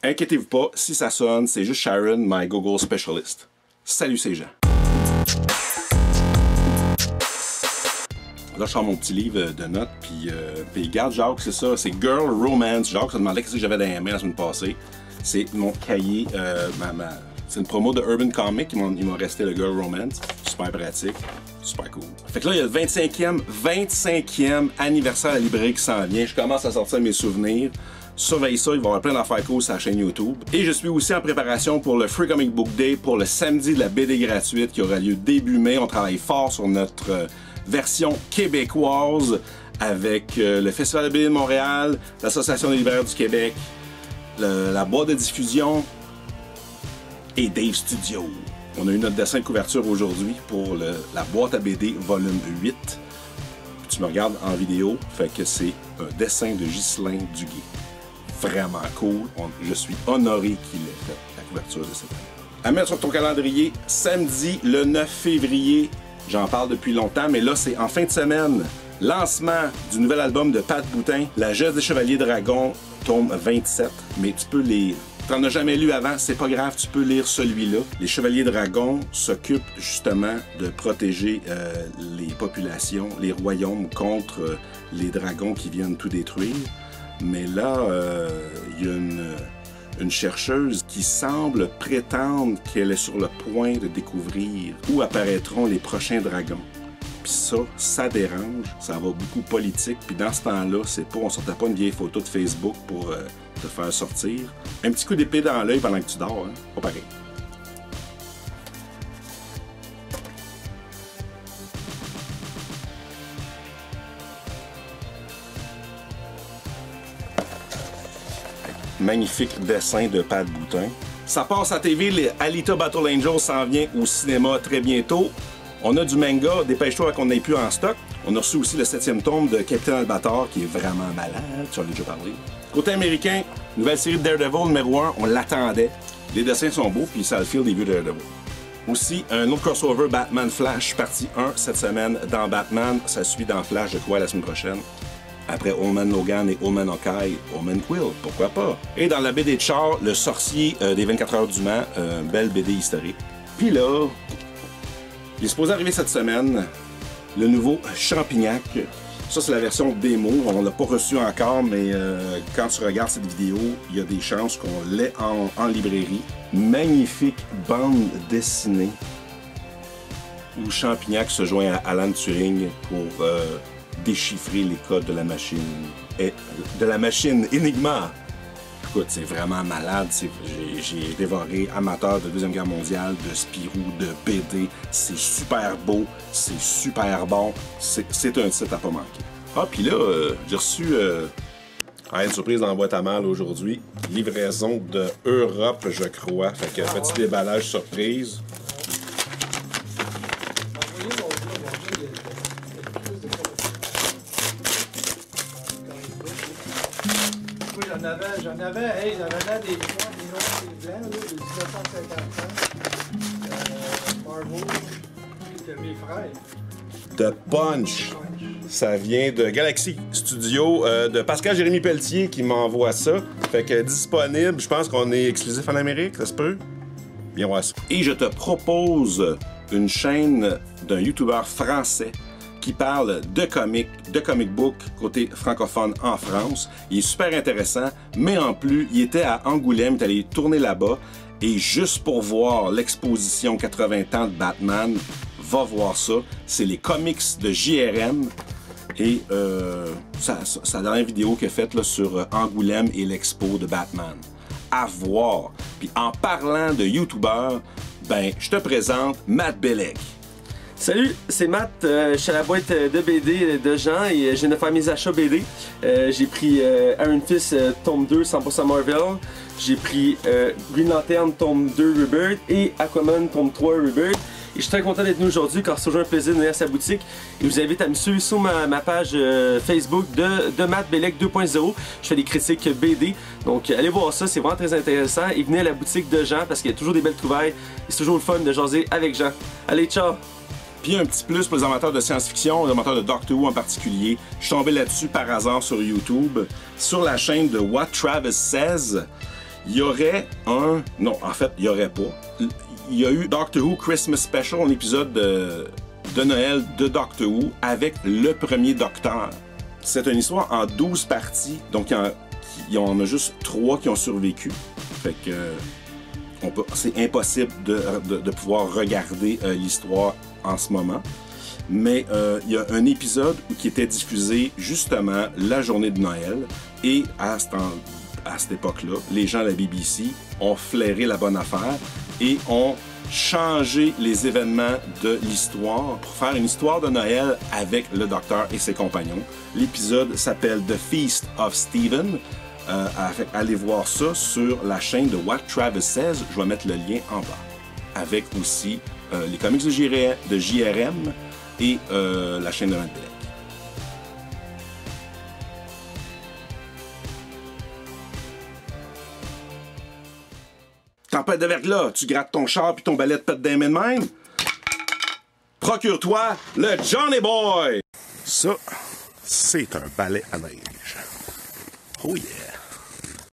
Inquiétez-vous pas, si ça sonne, c'est juste Sharon, my Google specialist. Salut ces gens. Là, je sors mon petit livre de notes, puis regarde, Jacques, c'est ça, c'est Girl Romance. Jacques se demandait qu'est-ce que j'avais dans les mains la semaine passée. C'est mon cahier, c'est une promo de Urban Comic, il m'a resté le Girl Romance. Super pratique, super cool. Fait que là, il y a le 25e anniversaire de la librairie qui s'en vient. Je commence à sortir mes souvenirs. Surveillez ça, il va y avoir plein d'affaires cool sur la chaîne YouTube. Et je suis aussi en préparation pour le Free Comic Book Day, pour le samedi de la BD gratuite qui aura lieu début mai. On travaille fort sur notre version québécoise avec le Festival de BD de Montréal, l'Association des libraires du Québec, la boîte de diffusion et Dave Studio. On a eu notre dessin de couverture aujourd'hui pour la boîte à BD volume 8. Tu me regardes en vidéo, fait que c'est un dessin de Ghislain Duguay. Vraiment cool. Je suis honoré qu'il ait fait la couverture de cette année. À mettre sur ton calendrier, samedi le 9 février. J'en parle depuis longtemps, mais là, c'est en fin de semaine. Lancement du nouvel album de Pat Boutin, La Geste des Chevaliers Dragons, tome 27. Mais tu peux les... T'en as jamais lu avant, c'est pas grave, tu peux lire celui-là. Les Chevaliers Dragons s'occupent justement de protéger les populations, les royaumes contre les dragons qui viennent tout détruire. Mais là, il y a une chercheuse qui semble prétendre qu'elle est sur le point de découvrir où apparaîtront les prochains dragons. Puis ça dérange, ça va beaucoup politique. Puis dans ce temps-là, c'est pas, on sortait pas une vieille photo de Facebook pour te faire sortir. Un petit coup d'épée dans l'œil pendant que tu dors, hein? Pas pareil. Magnifique dessin de Pat Boutin. Ça passe à TV, les Alita Battle Angels s'en vient au cinéma très bientôt. On a du manga, dépêche-toi qu'on n'ait plus en stock. On a reçu aussi le 7e tome de Captain Albator qui est vraiment malade, tu en as déjà parlé. Côté américain, nouvelle série de Daredevil numéro 1, on l'attendait. Les dessins sont beaux, puis ça le feel des vieux Daredevil. Aussi, un autre crossover Batman Flash, partie 1 cette semaine dans Batman. Ça suit dans Flash, je crois, la semaine prochaine. Après Old Man Logan et Old Man Hawkeye, Old Man Quill, pourquoi pas? Et dans la BD de Char, le sorcier des 24 heures du Mans, belle BD historique. Puis là, il est supposé arriver cette semaine, le nouveau Champignac. Ça, c'est la version démo, on l'a pas reçu encore, mais quand tu regardes cette vidéo, il y a des chances qu'on l'ait en librairie. Magnifique bande dessinée où Champignac se joint à Alan Turing pour déchiffrer les codes de la machine Enigma. Écoute, c'est vraiment malade. J'ai dévoré amateur de Deuxième Guerre mondiale, de Spirou, de BD. C'est super beau, c'est super bon. C'est un titre à pas manquer. Ah, puis là, j'ai reçu une surprise dans la boîte à mal aujourd'hui. Livraison de Europe, je crois. Fait que petit déballage surprise. J'en avais des noirs et des blancs, là, de 1955. Marvel, c'était mes frères. De Punch. Ça vient de Galaxy Studio, de Pascal Jérémy Pelletier qui m'envoie ça. Fait que disponible, je pense qu'on est exclusif en Amérique, ça se peut? Bien voir ça. Et je te propose une chaîne d'un YouTuber français qui parle de comic book côté francophone en France. Il est super intéressant, mais en plus, il était à Angoulême, il est allé tourner là-bas, et juste pour voir l'exposition 80 ans de Batman, va voir ça. C'est les comics de JRM, et sa dernière vidéo qu'il a faite là, sur Angoulême et l'expo de Batman. À voir. Puis en parlant de YouTubeurs, ben, je te présente Matt Bellec. Salut, c'est Matt, je suis à la boîte de BD de Jean et je viens de faire mes achats BD. J'ai pris Iron Fist tome 2 100% Marvel, j'ai pris Green Lantern tome 2 Rebirth et Aquaman tome 3 Rebirth. Et je suis très content d'être venu aujourd'hui car c'est toujours un plaisir de venir à sa boutique. Et je vous invite à me suivre sur ma page Facebook de Matt Bellec 2.0. Je fais des critiques BD, donc allez voir ça, c'est vraiment très intéressant. Et venez à la boutique de Jean parce qu'il y a toujours des belles trouvailles et c'est toujours le fun de jaser avec Jean. Allez, ciao! Puis un petit plus pour les amateurs de science-fiction, les amateurs de Doctor Who en particulier. Je suis tombé là-dessus par hasard sur YouTube. Sur la chaîne de What Travis Says, Il y aurait un... Non, en fait, il y aurait pas. Il y a eu Doctor Who Christmas Special, un épisode de Noël de Doctor Who avec le premier Docteur. C'est une histoire en 12 parties, donc il y en a juste 3 qui ont survécu. Fait que c'est impossible de pouvoir regarder l'histoire en ce moment. Mais il y a un épisode qui était diffusé justement la journée de Noël et à cette époque-là, les gens à la BBC ont flairé la bonne affaire et ont changé les événements de l'histoire pour faire une histoire de Noël avec le Docteur et ses compagnons. L'épisode s'appelle The Feast of Stephen. Allez voir ça sur la chaîne de What Travis Says. Je vais mettre le lien en bas. Avec aussi les comics de JRM et la chaîne de Matt Bellec. Tempête de verglas, tu grattes ton char puis ton balai de pète des mains de même? Procure-toi le Johnny Boy! Ça, c'est un balai à neige. Oh yeah!